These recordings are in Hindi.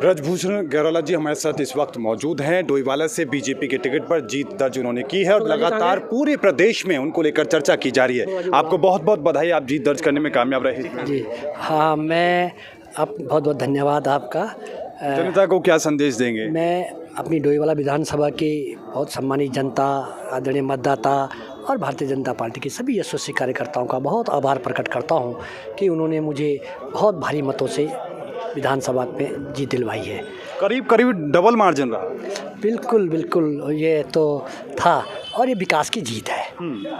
ब्रजभूषण गैरोला जी हमारे साथ इस वक्त मौजूद हैं। डोईवाला से बीजेपी के टिकट पर जीत दर्ज उन्होंने की है और लगातार पूरे प्रदेश में उनको लेकर चर्चा की जा रही है। आपको बहुत बहुत बधाई, आप जीत दर्ज करने में कामयाब रहे। जी हाँ, मैं आप बहुत बहुत धन्यवाद आपका। जनता को क्या संदेश देंगे? मैं अपनी डोईवाला विधानसभा की बहुत सम्मानित जनता, आदरणीय मतदाता और भारतीय जनता पार्टी के सभी यशस्वी कार्यकर्ताओं का बहुत आभार प्रकट करता हूं कि उन्होंने मुझे बहुत भारी मतों से विधानसभा में जीत दिलवाई है। करीब करीब डबल मार्जिन रहा। बिल्कुल बिल्कुल, ये तो था और ये विकास की जीत है।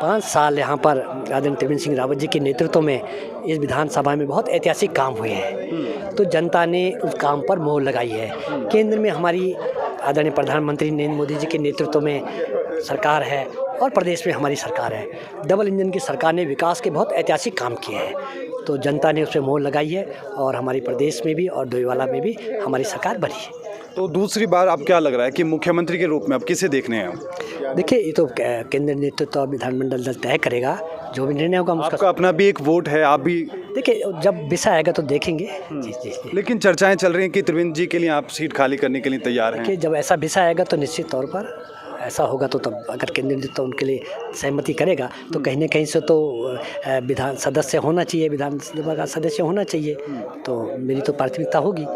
5 साल यहाँ पर आदरणीय त्रिवेंद्र सिंह रावत जी के नेतृत्व में इस विधानसभा में बहुत ऐतिहासिक काम हुए हैं, तो जनता ने उस काम पर मोहर लगाई है। केंद्र में हमारी आदरणीय प्रधानमंत्री नरेंद्र मोदी जी के नेतृत्व में सरकार है और प्रदेश में हमारी सरकार है। डबल इंजन की सरकार ने विकास के बहुत ऐतिहासिक काम किए हैं, तो जनता ने उस पर मोहर लगाई है और हमारे प्रदेश में भी और डोईवाला में भी हमारी सरकार बनी है। तो दूसरी बार अब क्या लग रहा है कि मुख्यमंत्री के रूप में अब किसे देखने हैं? देखिए, ये तो केंद्र नेतृत्व और विधानमंडल दल तय करेगा, जो भी निर्णय होगा। आपका अपना भी एक वोट है, आप भी देखिए, जब विषय आएगा तो देखेंगे। जी जी। लेकिन चर्चाएं चल रही हैं कि त्रिवेंद्र जी के लिए आप सीट खाली करने के लिए तैयार हैं। कि जब ऐसा विषय आएगा तो निश्चित तौर पर ऐसा होगा, तो तब अगर केंद्र नेतृत्व उनके लिए सहमति करेगा तो कहीं न कहीं से तो विधान सदस्य होना चाहिए, विधानसभा का सदस्य होना चाहिए, तो मेरी तो प्राथमिकता होगी।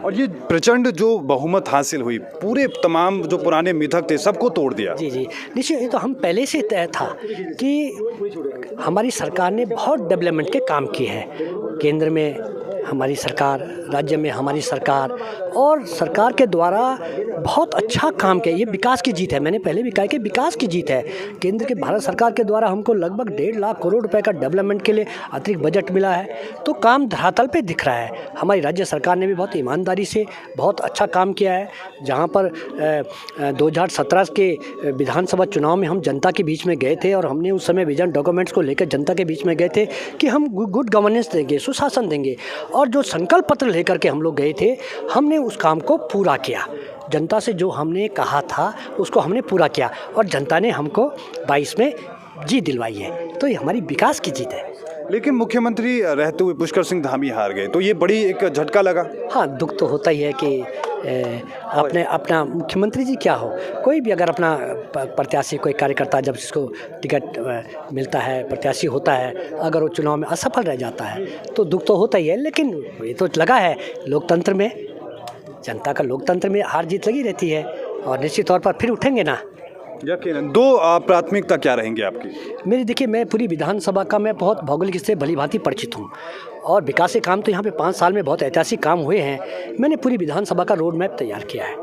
और ये प्रचंड जो बहुमत हासिल हुई, पूरे तमाम जो पुराने मिथक थे सबको तोड़ दिया। जी जी, निश्चित। ये तो हम पहले से तय था कि हमारी सरकार ने बहुत डेवलपमेंट के काम किए हैं। केंद्र में हमारी सरकार, राज्य में हमारी सरकार, और सरकार के द्वारा बहुत अच्छा काम किया। ये विकास की जीत है। मैंने पहले भी कहा कि विकास की जीत है। केंद्र के भारत सरकार के द्वारा हमको लगभग 1.5 लाख करोड़ रुपए का डेवलपमेंट के लिए अतिरिक्त बजट मिला है, तो काम धरातल पे दिख रहा है। हमारी राज्य सरकार ने भी बहुत ईमानदारी से बहुत अच्छा काम किया है। जहाँ पर 2017 के विधानसभा चुनाव में हम जनता के बीच में गए थे और हमने उस समय विजन डॉक्यूमेंट्स को लेकर जनता के बीच में गए थे कि हम गुड गवर्नेंस देंगे, सुशासन देंगे, और जो संकल्प पत्र लेकर के हम लोग गए थे, हमने उस काम को पूरा किया। जनता से जो हमने कहा था उसको हमने पूरा किया और जनता ने हमको 22 में जीत दिलवाई है, तो ये हमारी विकास की जीत है। लेकिन मुख्यमंत्री रहते हुए पुष्कर सिंह धामी हार गए, तो ये बड़ी एक झटका लगा। हाँ, दुख तो होता ही है कि आपने अपना मुख्यमंत्री जी क्या हो, कोई भी अगर अपना प्रत्याशी, कोई कार्यकर्ता जब जिसको टिकट मिलता है, प्रत्याशी होता है, अगर वो चुनाव में असफल रह जाता है तो दुख तो होता ही है। लेकिन ये तो लगा है लोकतंत्र में, जनता का लोकतंत्र में हार जीत लगी रहती है और निश्चित तौर पर फिर उठेंगे ना। यकीनन। दो प्राथमिकता क्या रहेंगी आपकी? मेरी, देखिए, मैं पूरी विधानसभा का मैं बहुत भौगोलिक से भली भांति परिचित हूँ और विकास के काम तो यहाँ पे 5 साल में बहुत ऐतिहासिक काम हुए हैं। मैंने पूरी विधानसभा का रोड मैप तैयार किया है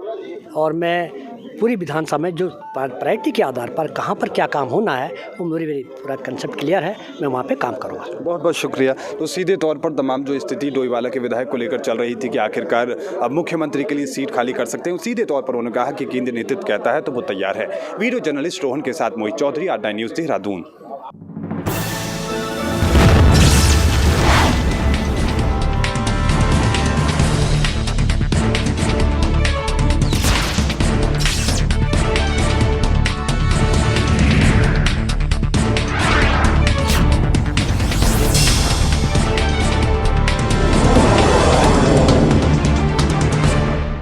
और मैं पूरी विधानसभा में जो प्रायोरिटी के आधार पर कहाँ पर क्या काम होना है वो मेरी पूरा कंसेप्ट क्लियर है, मैं वहाँ पे काम करूँगा। बहुत बहुत शुक्रिया। तो सीधे तौर पर तमाम जो स्थिति डोईवाला के विधायक को लेकर चल रही थी कि आखिरकार अब मुख्यमंत्री के लिए सीट खाली कर सकते हैं, सीधे तौर पर उन्होंने कहा कि केंद्रीय नेतृत्व कहता है तो वो तैयार है। वीडियो जर्नलिस्ट रोहन के साथ मोहित चौधरी, R9 न्यूज़, देहरादून।